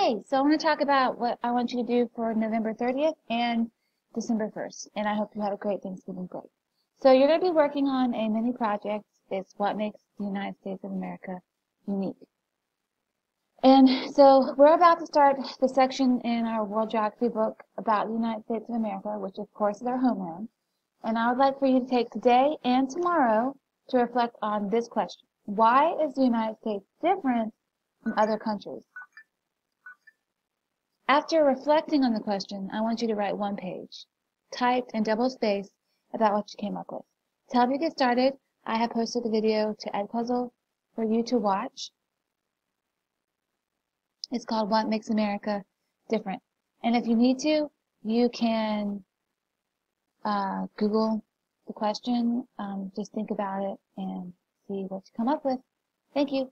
Okay, so I want to talk about what I want you to do for November 30th and December 1st, and I hope you have a great Thanksgiving break. So you're going to be working on a mini project. It's what makes the United States of America unique. And so we're about to start the section in our World Geography book about the United States of America, which of course is our homeland. And I would like for you to take today and tomorrow to reflect on this question. Why is the United States different from other countries? After reflecting on the question, I want you to write one page, typed and double-spaced, about what you came up with. To help you get started, I have posted the video to Edpuzzle for you to watch. It's called What Makes America Different. And if you need to, you can Google the question. Just think about it and see what you come up with. Thank you.